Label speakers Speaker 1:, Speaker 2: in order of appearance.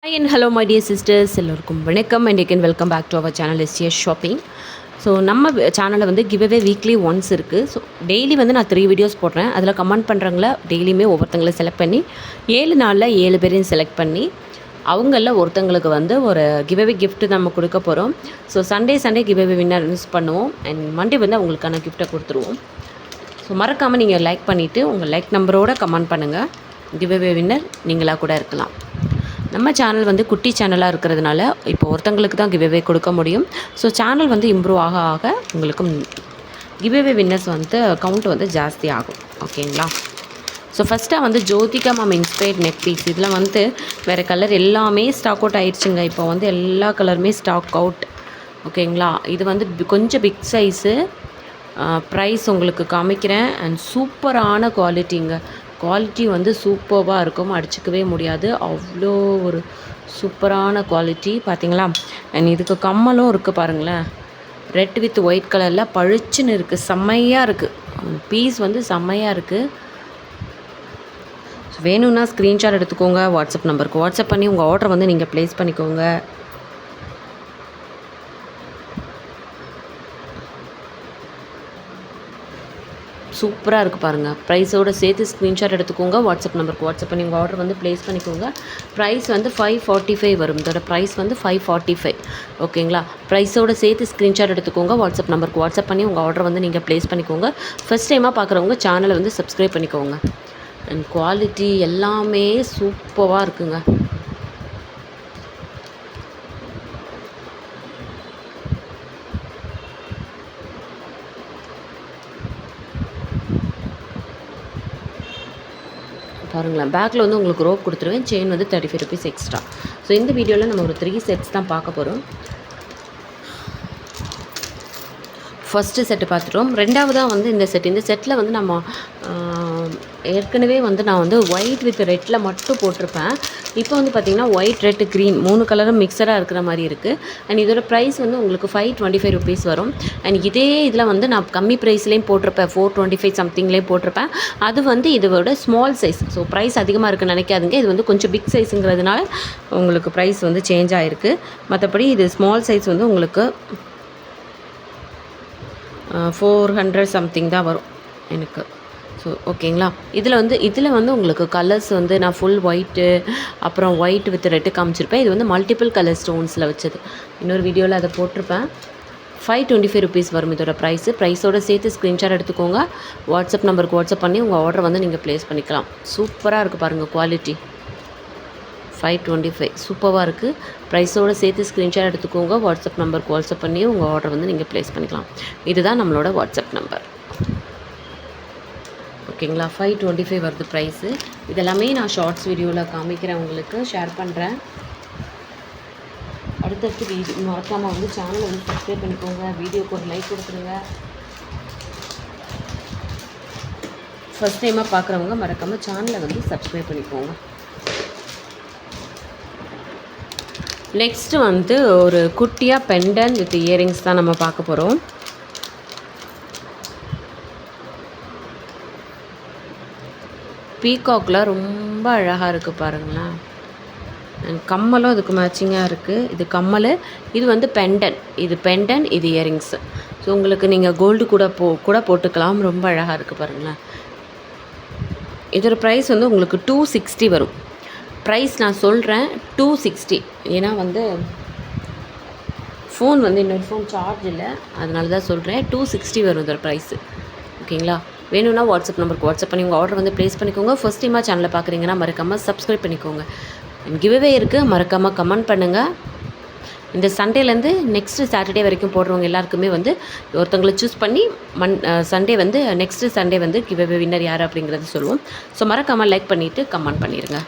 Speaker 1: Hi and hello my dear sisters, எல்லோருக்கும் வணக்கம் and again welcome back to our channel STS Shopping. So நம்ம சேனலில் வந்து giveaway weekly once இருக்குது. So daily வந்து நான் 3 வீடியோஸ் போடுறேன். அதில் கமெண்ட் பண்ணுறவங்கள டெய்லியுமே ஒவ்வொருத்தங்களை செலக்ட் பண்ணி 7 நாளில் 7 பேரையும் செலக்ட் பண்ணி அவங்களில் ஒருத்தங்களுக்கு வந்து ஒரு கிவ்அவே கிஃப்ட்டு நம்ம கொடுக்க போகிறோம். So Sunday giveaway winner use பண்ணுவோம் அண்ட் மண்டே வந்து அவங்களுக்கான கிஃப்ட்டை கொடுத்துருவோம். ஸோ மறக்காமல் நீங்கள் லைக் பண்ணிவிட்டு உங்கள் லைக் நம்பரோடு கமெண்ட் பண்ணுங்கள். கிவ்அவே வின்னர் நீங்களாக கூட இருக்கலாம். நம்ம சேனல் வந்து குட்டி சேனலாக இருக்கிறதுனால இப்போ ஒருத்தங்களுக்கு தான் கிவ்அவே கொடுக்க முடியும். ஸோ சேனல் வந்து இம்ப்ரூவ் ஆக ஆக உங்களுக்கும் கிவ்அவே வின்னர்ஸ் வந்து கவுண்ட் வந்து ஜாஸ்தி ஆகும். ஓகேங்களா? ஸோ ஃபஸ்ட்டாக வந்து Jyothika ma'am inspired neck piece. இதில் வந்து வேறு கலர் எல்லாமே ஸ்டாக் அவுட் ஆயிடுச்சுங்க. இப்போ வந்து எல்லா கலருமே ஸ்டாக் அவுட். ஓகேங்களா? இது வந்து கொஞ்சம் பிக் சைஸு. ப்ரைஸ் உங்களுக்கு காமிக்கிறேன். அண்ட் சூப்பரான குவாலிட்டிங்க. குவாலிட்டி வந்து சூப்பராக இருக்கும், அடிச்சிக்கவே முடியாது. அவ்வளோ ஒரு சூப்பரான குவாலிட்டி பார்த்தீங்களா? அண்ட் இதுக்கு கம்மலும் இருக்குது பாருங்களேன். ரெட் வித் ஒயிட் கலரில் பளிச்சுன்னு இருக்குது. செம்மையாக இருக்குது. பீஸ் வந்து செம்மையாக இருக்குது. வேணும்னா ஸ்க்ரீன்ஷாட் எடுத்துக்கோங்க. வாட்ஸ்அப் நம்பருக்கு வாட்ஸ்அப் பண்ணி உங்கள் ஆர்டர் வந்து நீங்கள் ப்ளேஸ் பண்ணிக்கோங்க. சூப்பராக இருக்குது பாருங்கள். ப்ரைஸோடு சேர்த்து ஸ்க்ரீன்ஷாட் எடுத்துக்கோங்க. வாட்ஸ்அப் நம்பருக்கு வாட்ஸ்அப் பண்ணி உங்கள் ஆர்டர் வந்து ப்ளேஸ் பண்ணிக்கோங்க. ப்ரைஸ் வந்து 545 வரும். இதோட ப்ரைஸ் வந்து 545. ஓகேங்களா? ப்ரைஸோடு சேர்த்து ஸ்க்ரீன்ஷாட் எடுத்துக்கோங்க. வாட்ஸ்அப் நம்பருக்கு வாட்ஸ்அப் பண்ணி உங்கள் ஆர்டர் வந்து நீங்கள் ப்ளேஸ் பண்ணிக்கோங்க. ஃபஸ்ட் டைமாக பார்க்குறவங்க சேனலை வந்து சப்ஸ்கிரைப் பண்ணிக்கோங்க. அண்ட் குவாலிட்டி எல்லாமே சூப்பராக இருக்குங்க. பாருங்களேன். பேக்கில் வந்து உங்களுக்கு ரோப் கொடுத்துருவேன். செயின் வந்து 35 ருபீஸ் எக்ஸ்ட்ரா. ஸோ இந்த வீடியோவில் நம்ம ஒரு 3 செட்ஸ் தான் பார்க்க போகிறோம். ஃபஸ்ட்டு செட்டு பார்த்துட்டோம். ரெண்டாவதாக வந்து இந்த செட்டில் வந்து நம்ம ஏற்கனவே வந்து நான் வந்து ஒயிட் வித் ரெட்டில் மட்டும் போட்டிருப்பேன். இப்போ வந்து பார்த்திங்கன்னா ஒயிட் ரெட் க்ரீன் 3 கலரும் மிக்சராக இருக்கிற மாதிரி இருக்குது. அண்ட் இதோட ப்ரைஸ் வந்து உங்களுக்கு 525 ருபீஸ் வரும். அண்ட் இதே இதில் வந்து நான் கம்மி ப்ரைஸ்லேயும் போட்டிருப்பேன். 425 சம்திங்லேயும் போட்டிருப்பேன். அது வந்து இதோட ஸ்மால் சைஸ். ஸோ ப்ரைஸ் அதிகமாக இருக்குன்னு நினைக்காதுங்க. இது வந்து கொஞ்சம் பிக் சைஸுங்கிறதுனால உங்களுக்கு ப்ரைஸ் வந்து சேஞ்ச் ஆகிருக்கு. மற்றபடி இது ஸ்மால் சைஸ் வந்து உங்களுக்கு 400 சம்திங் தான் வரும் எனக்கு. ஸோ ஓகேங்களா? இதில் வந்து உங்களுக்கு கலர்ஸ் வந்து நான் ஃபுல் ஒயிட்டு அப்புறம் ஒயிட் வித் ரெட்டு காமிச்சிருப்பேன். இது வந்து மல்டிபிள் கலர் ஸ்டோன்ஸில் வச்சது. இன்னொரு வீடியோவில் அதை போட்டிருப்பேன். 525 ருபீஸ் வரும் இதோட ப்ரைஸோடு சேர்த்து ஸ்க்ரீன்ஷாட் எடுத்துக்கோங்க. வாட்ஸ்அப் நம்பருக்கு வாட்ஸ்அப் பண்ணி உங்கள் ஆர்டர் வந்து நீங்கள் ப்ளேஸ் பண்ணிக்கலாம். சூப்பராக இருக்குது பாருங்கள் குவாலிட்டி. 525 சூப்பராக இருக்குது. ப்ரைஸோடு சேர்த்து ஸ்க்ரீன்ஷாட் எடுத்துக்கோங்க. வாட்ஸ்அப் நம்பருக்கு வாட்ஸ்அப் பண்ணி உங்கள் ஆர்டர் வந்து நீங்கள் ப்ளேஸ் பண்ணிக்கலாம். இதுதான் நம்மளோட வாட்ஸ்அப் நம்பர். ஓகேங்களா? 525 வருது ப்ரைஸு. இதெல்லாமே நான் ஷார்ட்ஸ் வீடியோவில் காமிக்கிறேன், உங்களுக்கு ஷேர் பண்ணுறேன். அடுத்தடுத்து மறக்காமல் வந்து சேனலை வந்து சப்ஸ்கிரைப் பண்ணிக்கோங்க. வீடியோக்கு ஒரு லைக் கொடுத்துருங்க. ஃபஸ்ட் டைமாக பார்க்குறவங்க மறக்காமல் சேனலை வந்து சப்ஸ்கிரைப் பண்ணிக்கோங்க. நெக்ஸ்ட்டு வந்து ஒரு குட்டியாக பெண்டன் வித் இயரிங்ஸ் தான் நம்ம பார்க்க போகிறோம். பீகாக்கில் ரொம்ப அழகாக இருக்குது பாருங்களேன். அண்ட் கம்மலும் இதுக்கு மேட்சிங்காக இருக்குது. இது கம்மல், இது வந்து பெண்டன். இது இயரிங்ஸு. ஸோ உங்களுக்கு நீங்கள் கோல்டு கூட போட்டுக்கலாம். ரொம்ப அழகாக இருக்குது பாருங்களேன். இதோட ப்ரைஸ் வந்து உங்களுக்கு 260 வரும். ப்ரைஸ் நான் சொல்கிறேன் 260. ஏன்னா வந்து ஃபோன் வந்து இன்னொரு ஃபோன் சார்ஜ் இல்லை, அதனால தான் சொல்கிறேன். 260 வரும் இதோட ப்ரைஸு. ஓகேங்களா? வேணும்னா வாட்ஸ்அப் நம்பருக்கு வாட்ஸ்அப் பண்ணி உங்கள் ஆர்டர் வந்து ப்ளேஸ் பண்ணிக்கோங்க. ஃபஸ்ட் டைமாக சேனலை பார்க்குறீங்கன்னா மறக்காமல் சப்ஸ்கிரைப் பண்ணிக்கோங்க. கிவ்அவே இருக்குது, மறக்காமல் கமெண்ட் பண்ணுங்கள். இந்த சண்டேலேருந்து நெக்ஸ்ட்டு சாட்டர்டே வரைக்கும் போடுறவங்க எல்லாருக்குமே வந்து ஒருத்தவங்களை சூஸ் பண்ணி சண்டே வந்து நெக்ஸ்ட்டு சண்டே வந்து கிவ்அவே வின்னர் யார் அப்படிங்கிறத சொல்லுவோம். ஸோ மறக்காமல் லைக் பண்ணிவிட்டு கமெண்ட் பண்ணிடுங்க.